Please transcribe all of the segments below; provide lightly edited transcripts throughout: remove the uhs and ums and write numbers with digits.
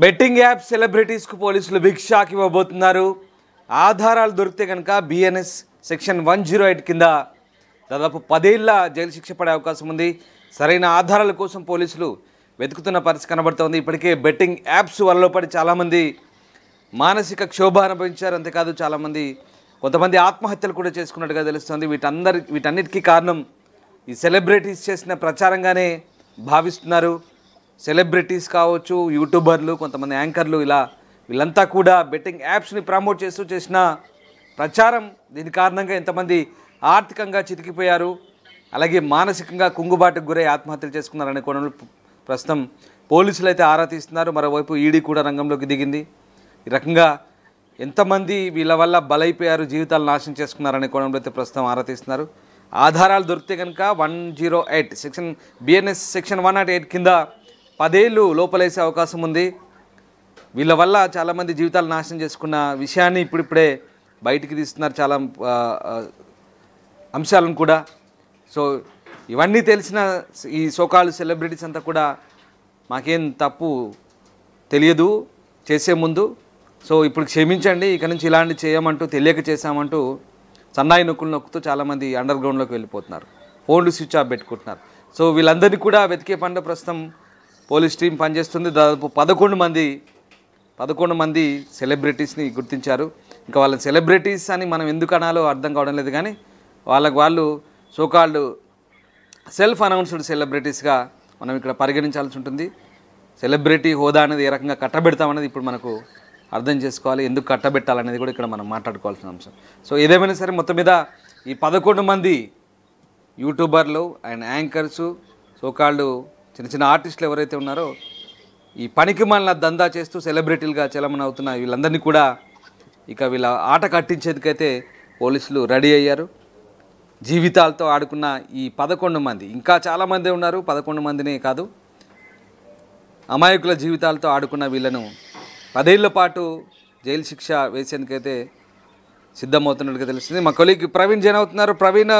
Betting app సెలబ్రిటీస్కు పోలీసులు big shock ఇవ్వబోతున్నారు. ఆధారాలు దొరికితే కనుక బిఎన్ఎస్ సెక్షన్ 108 కింద దాదాపు 10 ఏళ్ల జైలు శిక్ష పడే అవకాశం ఉంది. సరైన ఆధారాల కోసం పోలీసులు వెతుకుతున్న పరిస్థితి కనబడుతోంది. ఇప్పటికే బెట్టింగ్ యాప్స్ వలలో పడి చాలామంది మానసిక క్షోభ అనుభవించారు. అంతేకాదు చాలామంది కొంతమంది ఆత్మహత్యలు కూడా చేసుకున్నట్టుగా తెలుస్తోంది. వీటన్నిటికీ కారణం ఈ సెలబ్రిటీస్ చేసిన ప్రచారంగానే భావిస్తున్నారు. సెలబ్రిటీస్ కావచ్చు, యూట్యూబర్లు, కొంతమంది యాంకర్లు, ఇలా వీళ్ళంతా కూడా బెట్టింగ్ యాప్స్ని ప్రమోట్ చేస్తూ చేసిన ప్రచారం దీని కారణంగా ఎంతమంది ఆర్థికంగా చితికిపోయారు, అలాగే మానసికంగా కుంగుబాటుకు గురై ఆత్మహత్యలు చేసుకున్నారనే కోణంలో ప్రస్తుతం పోలీసులు అయితే ఆరా తీస్తున్నారు. మరోవైపు ఈడీ కూడా రంగంలోకి దిగింది. ఈ రకంగా ఎంతమంది వీళ్ళ వల్ల బలైపోయారు, జీవితాలు నాశనం చేసుకున్నారనే కోణంలో అయితే ప్రస్తుతం ఆరా తీస్తున్నారు. ఆధారాలు దొరికితే కనుక 108 సెక్షన్ బిఎన్ఎస్ సెక్షన్ 108 కింద 10 ఏళ్ళు లోపలేసే అవకాశం ఉంది. వీళ్ళ వల్ల చాలామంది జీవితాలు నాశనం చేసుకున్న విషయాన్ని ఇప్పుడిప్పుడే బయటికి తీస్తున్నారు, చాలా అంశాలను కూడా. సో ఇవన్నీ తెలిసిన ఈ సోకాల్ సెలబ్రిటీస్ అంతా కూడా మాకేం తప్పు తెలియదు చేసే ముందు, సో ఇప్పుడు క్షమించండి, ఇక నుంచి ఇలాంటి చేయమంటూ తెలియక చేశామంటూ సన్నాయి నొక్కులు నొక్కుతూ చాలామంది అండర్ గ్రౌండ్లోకి వెళ్ళిపోతున్నారు, ఫోన్లు స్విచ్ ఆఫ్ పెట్టుకుంటున్నారు. సో వీళ్ళందరినీ కూడా వెతికే పనిలో ప్రస్తుతం పోలీస్ టీం పనిచేస్తుంది. దాదాపు 11 మంది సెలబ్రిటీస్ని గుర్తించారు. ఇంకా వాళ్ళ సెలబ్రిటీస్ అని మనం ఎందుకు అనాలో అర్థం కావడం లేదు, కానీ వాళ్ళు సోకాల్డ్ సెల్ఫ్ అనౌన్స్డ్ సెలబ్రిటీస్గా మనం ఇక్కడ పరిగణించాల్సి ఉంటుంది. సెలబ్రిటీ హోదా అనేది ఏ రకంగా కట్టబెడతామనేది ఇప్పుడు మనకు అర్థం చేసుకోవాలి. ఎందుకు కట్టబెట్టాలనేది కూడా ఇక్కడ మనం మాట్లాడుకోవాల్సిన అంశం. సో ఏదేమైనా సరే మొత్తం మీద ఈ 11 మంది యూట్యూబర్లు అండ్ యాంకర్సు, సోకాల్డ్ చిన్న చిన్న ఆర్టిస్టులు ఎవరైతే ఉన్నారో ఈ పనికి మాలిన దందా చేస్తూ సెలబ్రిటీలుగా చలమని అవుతున్న వీళ్ళందరినీ కూడా ఇక వీళ్ళ ఆట కట్టించేందుకైతే పోలీసులు రెడీ అయ్యారు. జీవితాలతో ఆడుకున్న ఈ 11 మంది, ఇంకా చాలామంది ఉన్నారు, 11 మందినే కాదు, అమాయకుల జీవితాలతో ఆడుకున్న వీళ్ళను 10 ఏళ్ల పాటు జైలు శిక్ష వేసేందుకైతే సిద్ధమవుతున్నట్టుగా తెలుస్తుంది. మా కొలీగ్ ప్రవీణ్ జైన్ అవుతున్నారు. ప్రవీణ్,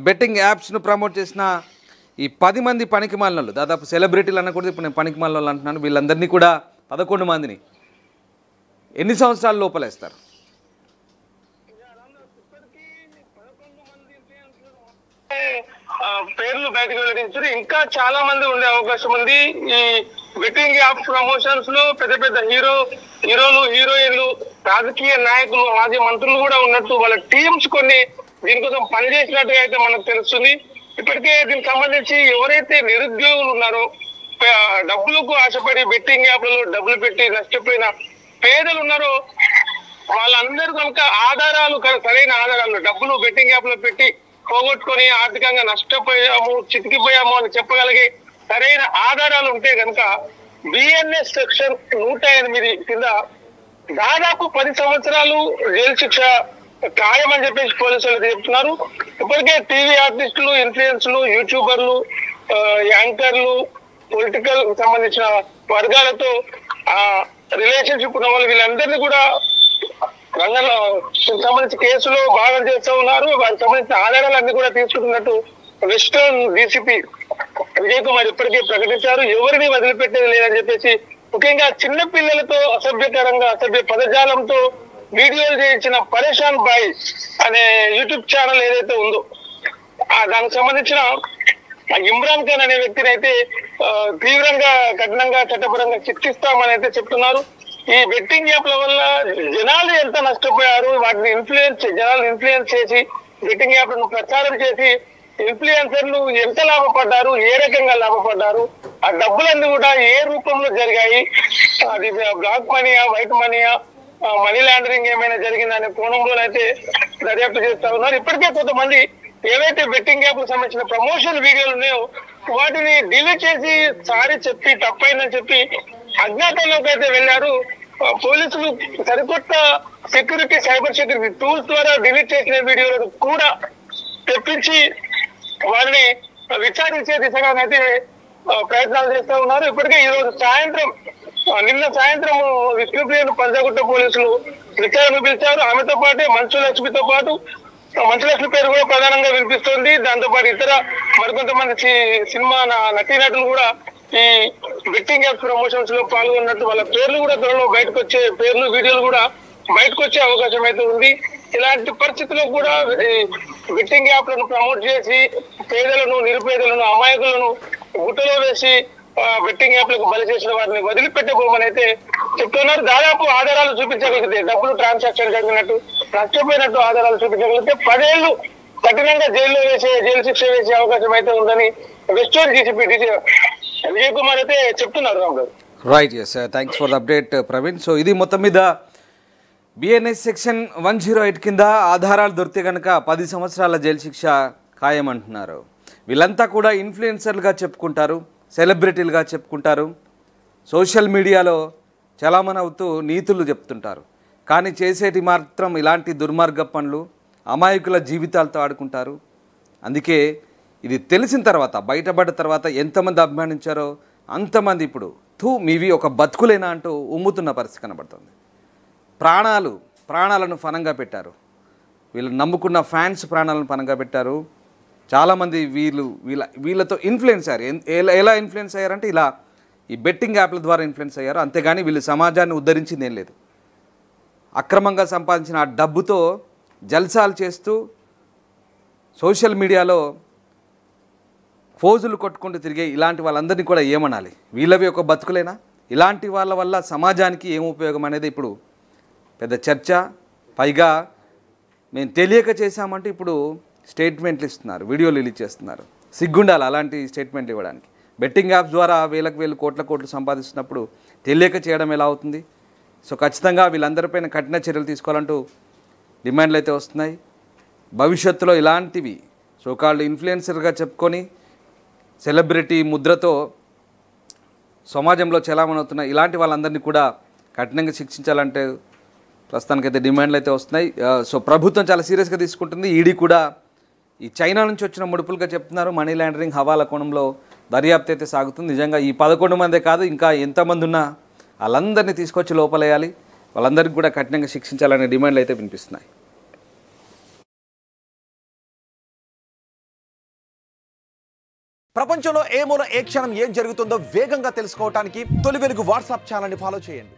బెట్టింగ్ యాప్స్ను ప్రమోట్ చేసిన ఈ 10 మంది పనికి మాలినోళ్ళు, దాదాపు సెలబ్రిటీలు అనకూడదు, ఇప్పుడు నేను పనికి మాలినోళ్ళు అంటున్నాను, వీళ్ళందరినీ కూడా 11 మందిని ఎన్ని సంవత్సరాల లోపలేస్తారు? పేర్లు బయటకు వెల్లడించారు. ఇంకా చాలా మంది ఉండే అవకాశం ఉంది. ఈ బెట్టింగ్ యాప్ ప్రమోషన్స్ లో పెద్ద పెద్ద హీరోలు, హీరోయిన్లు, రాజకీయ నాయకులు, మాజీ మంత్రులు కూడా ఉన్నట్టు వాళ్ళ టీమ్స్ కొన్ని దీనికోసం పనిచేసినట్టుగా అయితే మనకు తెలుస్తుంది. ఇప్పటికే దీనికి సంబంధించి ఎవరైతే నిరుద్యోగులు ఉన్నారో, డబ్బులకు ఆశపడి బెట్టింగ్ యాప్లలో డబ్బులు పెట్టి నష్టపోయిన పేదలు ఉన్నారో వాళ్ళందరూ కనుక ఆధారాలు, సరైన ఆధారాలు, డబ్బులు బెట్టింగ్ యాప్ లో పెట్టి పోగొట్టుకొని ఆర్థికంగా నష్టపోయాము, చితికిపోయాము అని చెప్పగలిగే సరైన ఆధారాలు ఉంటే కనుక బిఎన్ఎస్ సెక్షన్ 108 కింద దాదాపు 10 సంవత్సరాలు జైలు శిక్ష ఖాయమని చెప్పేసి పోలీసులు చెప్తున్నారు. ఇప్పటికే టీవీ ఆర్టిస్టులు, ఇన్ఫ్లుయెన్స్లు, యూట్యూబర్లు, యాంకర్లు, పొలిటికల్ సంబంధించిన వర్గాలతో రిలేషన్షిప్ ఉన్న వాళ్ళు వీళ్ళందరినీ కూడా రంగంలో సంబంధించిన కేసులో భాగం చేస్తూ ఉన్నారు. వారికి సంబంధించిన ఆధారాలన్నీ కూడా తీసుకుంటున్నట్టు వెస్టర్న్ డీసీపీ విజయ్ కుమార్ ఇప్పటికే ప్రకటించారు. ఎవరిని వదిలిపెట్టేది లేదని చెప్పేసి, ముఖ్యంగా చిన్న పిల్లలతో అసభ్యకరంగా అసభ్య పదజాలంతో వీడియోలు చేయించిన పరేషాన్ బాయ్ అనే యూట్యూబ్ ఛానల్ ఏదైతే ఉందో దానికి సంబంధించిన ఇమ్రాన్ ఖాన్ అనే వ్యక్తిని అయితే తీవ్రంగా, కఠినంగా, చట్టపరంగా శిక్షిస్తామని అయితే చెప్తున్నారు. ఈ బెట్టింగ్ యాప్ల వల్ల జనాలు ఎంత నష్టపోయారు, వాటిని జనాలు ఇన్ఫ్లుయెన్స్ చేసి బెట్టింగ్ యాప్లను ప్రచారం చేసి ఇన్ఫ్లుయెన్సర్లు ఎంత లాభపడ్డారు, ఏ రకంగా లాభపడ్డారు, ఆ డబ్బులన్నీ కూడా ఏ రూపంలో జరిగాయి, అది బ్లాక్ మనీయా, వైట్ మనీయా, మనీ లాండరింగ్ ఏమైనా జరిగిందనే కోణంలోనైతే దర్యాప్తు చేస్తా ఉన్నారు. ఇప్పటికే కొంతమంది ఏవైతే బెట్టింగ్ యాప్లకు సంబంధించిన ప్రమోషన్ వీడియోలు ఉన్నాయో వాటిని డిలీట్ చేసి సారీ చెప్పి తప్పైందని చెప్పి అజ్ఞాతంలోకి అయితే వెళ్ళారు. పోలీసులు సరికొత్త సెక్యూరిటీ, సైబర్ సెక్యూరిటీ టూల్స్ ద్వారా డిలీట్ చేసిన వీడియోలను కూడా తెప్పించి వారిని విచారించే దిశగానైతే ప్రయత్నాలు చేస్తూ ఉన్నారు. ఇప్పటికే నిన్న సాయంత్రం విష్ణుప్రియను పంజాగుట్ట పోలీసులు విచారణ పిలిచారు. ఆమెతో పాటు మంచు లక్ష్మితో పాటు మంచు లక్ష్మి పేరు కూడా ప్రధానంగా వినిపిస్తుంది. దాంతో పాటు ఇతర మరికొంతమంది సినిమా నటీనటులు కూడా ఈ బెట్టింగ్ యాప్ ప్రమోషన్స్ లో పాల్గొన్నట్టు వాళ్ళ పేర్లు కూడా త్వరలో బయటకు వచ్చే పేర్లు వీడియోలు కూడా బయటకు వచ్చే అవకాశం అయితే ఉంది. ఇలాంటి పరిస్థితుల్లో కూడా బెట్టింగ్ యాప్లను ప్రమోట్ చేసి పేదలను, నిరుపేదలను, అమాయకులను గుట్టలో వేసి బెట్టింగ్ యాప్లకు బలి చేసిన వారిని వదిలిపెట్టబోమని అయితే చెప్తున్నారు. దాదాపు ఆధారాలు చూపించగలిగితే, డబ్బులు ట్రాన్సాక్షన్ జరిగినట్టు, నష్టపోయినట్టు ఆధారాలు చూపించగలిగితే 10 ఏళ్లు కఠినంగా జైలు శిక్ష వేసే అవకాశం అయితే ఉందని వెస్టర్న్ డీసీపీ విజయ్ కుమార్ అయితే చెప్తున్నారు. రామ్ గారు, right, yes, thanks for the update Praveen. So ఇది మొత్తం మీద బిఎన్ఎస్ సెక్షన్ 108 కింద ఆధారాలు దొరికితే కనుక 10 సంవత్సరాల జైలు శిక్ష ఖాయమంటున్నారు. వీళ్ళంతా కూడా ఇన్ఫ్లుయెన్సర్లుగా చెప్పుకుంటారు, సెలబ్రిటీలుగా చెప్పుకుంటారు, సోషల్ మీడియాలో చలామణి అవుతూ నీతులు చెప్తుంటారు. కానీ చేసేటి మాత్రం ఇలాంటి దుర్మార్గ పనులు, అమాయకుల జీవితాలతో ఆడుకుంటారు. అందుకే ఇది తెలిసిన తర్వాత, బయటపడ్డ తర్వాత ఎంతమంది అభిమానించారో అంతమంది ఇప్పుడు మీవి ఒక బతుకులేనా అంటూ ఉమ్ముతున్న పరిస్థితి కనబడుతుంది. ప్రాణాలను పణంగా పెట్టారు. వీళ్ళు నమ్ముకున్న ఫ్యాన్స్ ప్రాణాలను పణంగా పెట్టారు. చాలామంది వీళ్ళతో ఇన్ఫ్లుయెన్స్ అయ్యారు. ఎలా ఇన్ఫ్లుయెన్స్ అయ్యారంటే ఇలా ఈ బెట్టింగ్ యాప్ల ద్వారా ఇన్ఫ్లుయెన్స్ అయ్యారు. అంతేగాని వీళ్ళు సమాజాన్ని ఉద్ధరించింది ఏం లేదు. అక్రమంగా సంపాదించిన ఆ డబ్బుతో జల్సాలు చేస్తూ సోషల్ మీడియాలో ఫోజులు కొట్టుకుంటూ తిరిగే ఇలాంటి వాళ్ళందరినీ కూడా ఏమనాలి? వీళ్ళవి ఒక బతుకులేనా? ఇలాంటి వాళ్ళ వల్ల సమాజానికి ఏం ఉపయోగం అనేది ఇప్పుడు పెద్ద చర్చ. పైగా మేము తెలియక చేశామంటే ఇప్పుడు స్టేట్మెంట్లు ఇస్తున్నారు, వీడియోలు రిలీజ్ చేస్తున్నారు. సిగ్గుండాలి అలాంటి స్టేట్మెంట్లు ఇవ్వడానికి. బెట్టింగ్ యాప్స్ ద్వారా వేలకు కోట్లు సంపాదిస్తున్నప్పుడు తెలియక చేయడం ఎలా అవుతుంది? సో ఖచ్చితంగా వీళ్ళందరిపైన కఠిన చర్యలు తీసుకోవాలంటూ డిమాండ్లు అయితే వస్తున్నాయి. భవిష్యత్తులో ఇలాంటివి సోకాల్డ్ ఇన్ఫ్లుయెన్సర్గా చెప్పుకొని సెలబ్రిటీ ముద్రతో సమాజంలో చలామణి అవుతున్న ఇలాంటి వాళ్ళందరినీ కూడా కఠినంగా శిక్షించాలంటే ప్రస్తుతానికైతే డిమాండ్లు అయితే వస్తున్నాయి. సో ప్రభుత్వం చాలా సీరియస్గా తీసుకుంటుంది. ఈడీ కూడా ఈ చైనా నుంచి వచ్చిన ముడుపులుగా చెప్తున్నారు. మనీ లాండరింగ్, హవాలా కోణంలో దర్యాప్తు అయితే సాగుతుంది. నిజంగా ఈ 11 మందే కాదు, ఇంకా ఎంతమంది ఉన్నా వాళ్ళందరినీ తీసుకొచ్చి లోపలేయాలి, వాళ్ళందరికీ కూడా కఠినంగా శిక్షించాలనే డిమాండ్లు అయితే వినిపిస్తున్నాయి. ప్రపంచంలో ఏ మూల ఏ క్షణం ఏం జరుగుతుందో వేగంగా తెలుసుకోవడానికి తొలి వెలుగు వాట్సాప్ ఛానల్ని ఫాలో చేయండి.